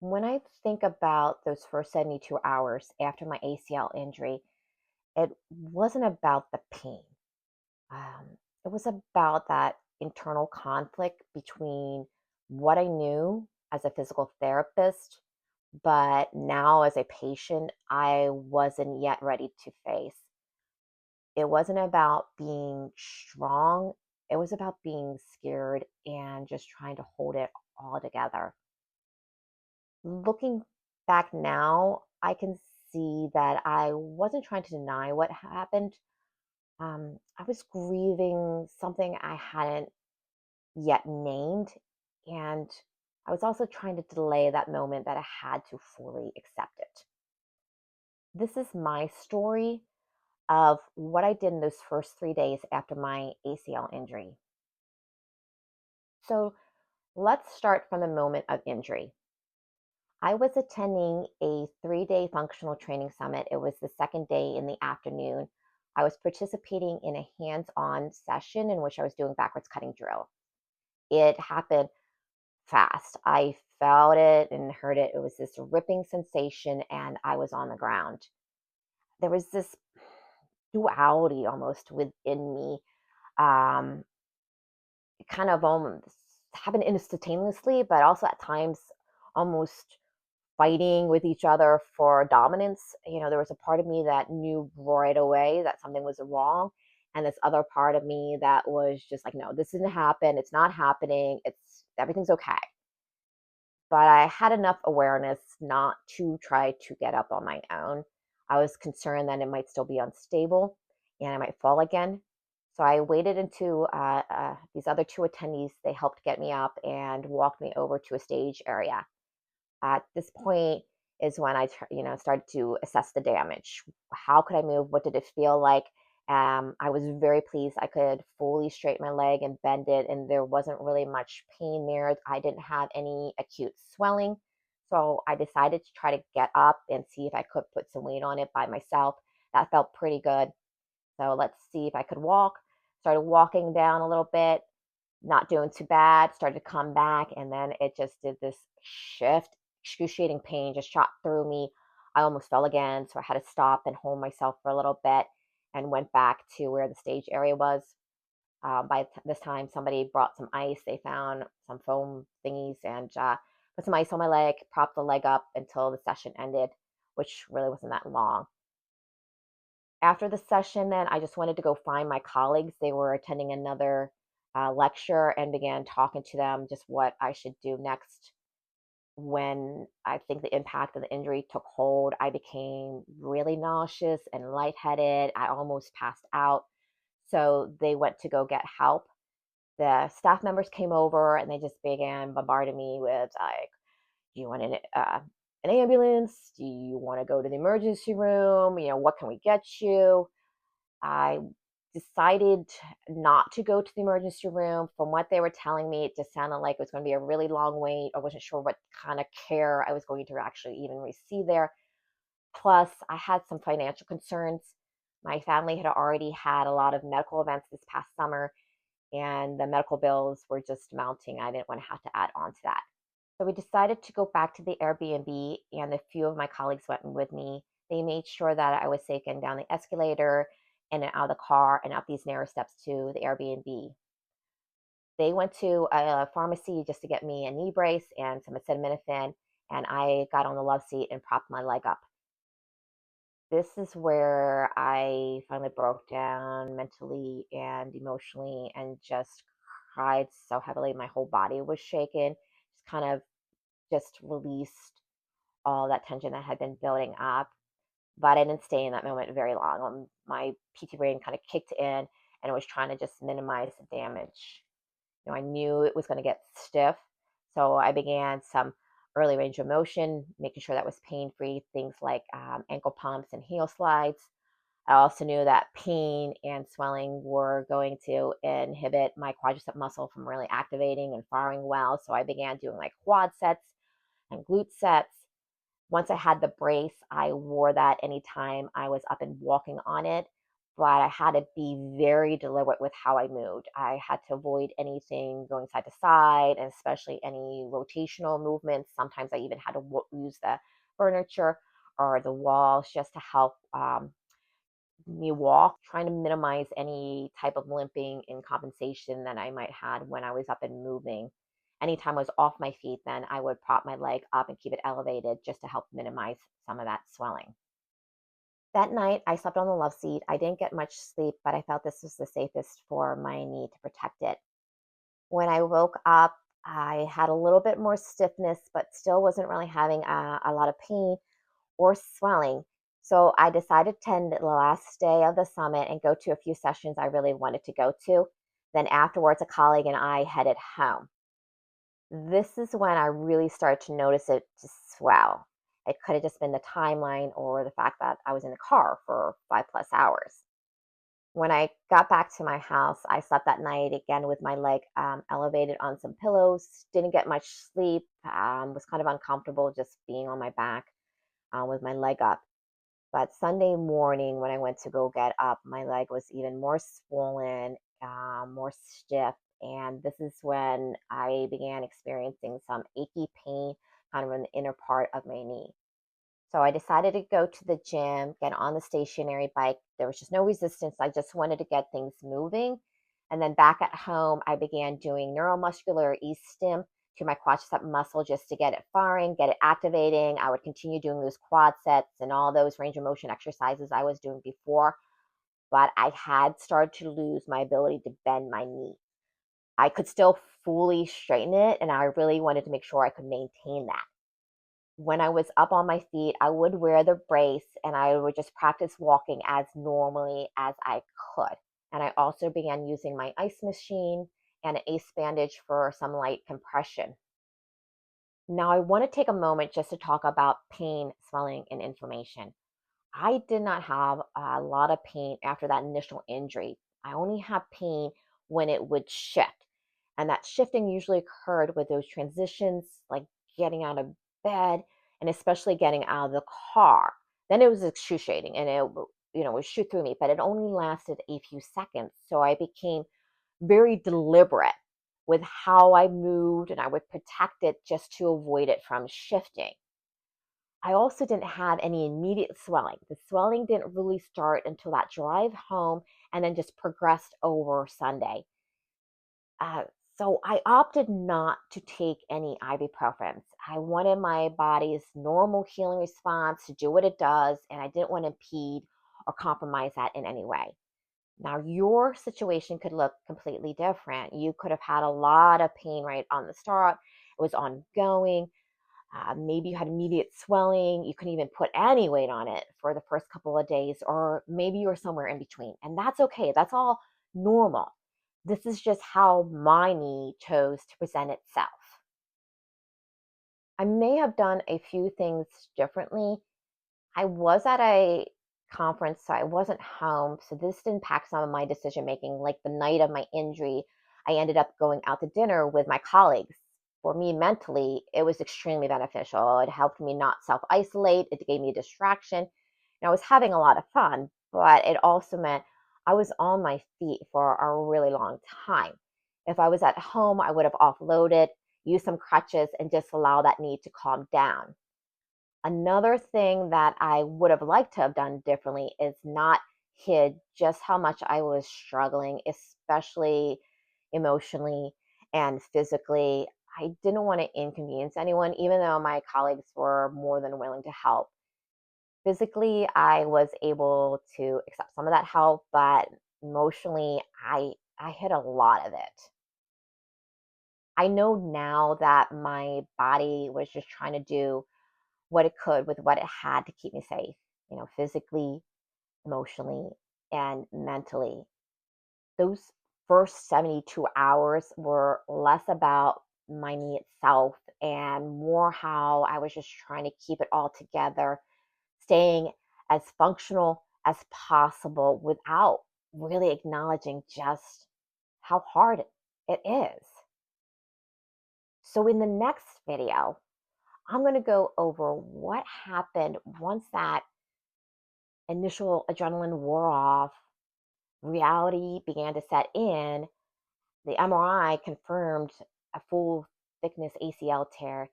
When I think about those first 72 hours after my ACL injury, it wasn't about the pain. It was about that internal conflict between what I knew as a physical therapist, but now as a patient, I wasn't yet ready to face. It wasn't about being strong, it was about being scared and just trying to hold it all together. Looking back now, I can see that I wasn't trying to deny what happened. I was grieving something I hadn't yet named, and I was also trying to delay that moment that I had to fully accept it. This is my story of what I did in those first 3 days after my ACL injury. So let's start from the moment of injury. I was attending a 3 day functional training summit. It was the second day in the afternoon. I was participating in a hands on session in which I was doing backwards cutting drill. It happened fast. I felt it and heard it. It was this ripping sensation, and I was on the ground. There was this duality almost within me. Um, it kind of almost happened instantaneously, but also at times almost fighting with each other for dominance. There was a part of me that knew right away that something was wrong. And this other part of me that was just like, no, this didn't happen. It's not happening. Everything's okay. But I had enough awareness not to try to get up on my own. I was concerned that it might still be unstable and I might fall again. So I waited until these other two attendees, they helped get me up and walked me over to a stage area. At this point is when started to assess the damage. How could I move? What did it feel like? I was very pleased. I could fully straighten my leg and bend it, and there wasn't really much pain there. I didn't have any acute swelling. So I decided to try to get up and see if I could put some weight on it by myself. That felt pretty good. So let's see if I could walk. Started walking down a little bit, not doing too bad, started to come back, and then it just did this shift. Excruciating pain just shot through me. I almost fell again, so I had to stop and hold myself for a little bit and went back to where the stage area was. This time, somebody brought some ice. They found some foam thingies and put some ice on my leg, propped the leg up until the session ended, which really wasn't that long. After the session, then I just wanted to go find my colleagues. They were attending another lecture and began talking to them just what I should do next. When I think the impact of the injury took hold, I became really nauseous and lightheaded. I almost passed out. So they went to go get help. The staff members came over and they just began bombarding me with like, do you want an ambulance? Do you want to go to the emergency room? What can we get you? I decided not to go to the emergency room. From what they were telling me, it just sounded like it was going to be a really long wait. I wasn't sure what kind of care I was going to actually even receive there. Plus, I had some financial concerns. My family had already had a lot of medical events this past summer, and the medical bills were just mounting. I didn't want to have to add on to that. So we decided to go back to the Airbnb, and a few of my colleagues went with me. They made sure that I was taken down the escalator and out of the car and up these narrow steps to the Airbnb. They went to a pharmacy just to get me a knee brace and some acetaminophen, and I got on the love seat and propped my leg up. This is where I finally broke down mentally and emotionally and just cried so heavily. My whole body was shaken, just kind of just released all that tension that had been building up. But I didn't stay in that moment very long. My PT brain kind of kicked in and was trying to just minimize the damage. I knew it was going to get stiff. So I began some early range of motion, making sure that was pain free, things like ankle pumps and heel slides. I also knew that pain and swelling were going to inhibit my quadricep muscle from really activating and firing well. So I began doing like quad sets and glute sets. Once I had the brace, I wore that anytime I was up and walking on it. but I had to be very deliberate with how I moved. I had to avoid anything going side to side, and especially any rotational movements. Sometimes I even had to use the furniture or the walls just to help me walk, trying to minimize any type of limping and compensation that I might had when I was up and moving. Anytime I was off my feet, then I would prop my leg up and keep it elevated just to help minimize some of that swelling. That night, I slept on the love seat. I didn't get much sleep, but I felt this was the safest for my knee to protect it. When I woke up, I had a little bit more stiffness, but still wasn't really having a lot of pain or swelling. So I decided to attend the last day of the summit and go to a few sessions I really wanted to go to. Then afterwards, a colleague and I headed home. This is when I really started to notice it to swell. It could have just been the timeline or the fact that I was in the car for 5+ hours. When I got back to my house, I slept that night again with my leg elevated on some pillows. Didn't get much sleep. Was kind of uncomfortable just being on my back with my leg up. But Sunday morning, when I went to go get up, my leg was even more swollen, more stiff. And this is when I began experiencing some achy pain kind of in the inner part of my knee. So I decided to go to the gym, get on the stationary bike. There was just no resistance. I just wanted to get things moving. And then back at home, I began doing neuromuscular e-stim to my quadricep muscle just to get it firing, get it activating. I would continue doing those quad sets and all those range of motion exercises I was doing before. But I had started to lose my ability to bend my knee. I could still fully straighten it, and I really wanted to make sure I could maintain that. When I was up on my feet, I would wear the brace and I would just practice walking as normally as I could. And I also began using my ice machine and an ace bandage for some light compression. Now, I want to take a moment just to talk about pain, swelling, and inflammation. I did not have a lot of pain after that initial injury. I only had pain when it would shift. And that shifting usually occurred with those transitions, like getting out of bed and especially getting out of the car. Then it was excruciating and would shoot through me, but it only lasted a few seconds. So I became very deliberate with how I moved and I would protect it just to avoid it from shifting. I also didn't have any immediate swelling. The swelling didn't really start until that drive home and then just progressed over Sunday. Uh, so I opted not to take any ibuprofens. I wanted my body's normal healing response to do what it does, and I didn't want to impede or compromise that in any way. Now, your situation could look completely different. You could have had a lot of pain right on the start, it was ongoing. Maybe you had immediate swelling. You couldn't even put any weight on it for the first couple of days, or maybe you were somewhere in between. And that's okay. That's all normal. This is just how my knee chose to present itself. I may have done a few things differently. I was at a conference, so I wasn't home. So this impacts some of my decision making. Like the night of my injury, I ended up going out to dinner with my colleagues. For me, mentally, it was extremely beneficial. It helped me not self isolate, it gave me a distraction. And I was having a lot of fun, but it also meant I was on my feet for a really long time. If I was at home, I would have offloaded, used some crutches, and just allow that knee to calm down. Another thing that I would have liked to have done differently is not hid just how much I was struggling, especially emotionally and physically. I didn't want to inconvenience anyone, even though my colleagues were more than willing to help. Physically, I was able to accept some of that help, but emotionally, I hid a lot of it. I know now that my body was just trying to do what it could with what it had to keep me safe, physically, emotionally, and mentally. Those first 72 hours were less about my knee itself and more how I was just trying to keep it all together, staying as functional as possible without really acknowledging just how hard it is. So, in the next video, I'm going to go over what happened once that initial adrenaline wore off. reality began to set in. The MRI confirmed a full thickness ACL tear,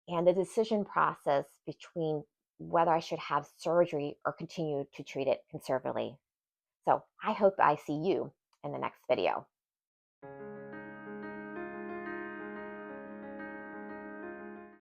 and the decision process between whether I should have surgery or continue to treat it conservatively. So I hope I see you in the next video.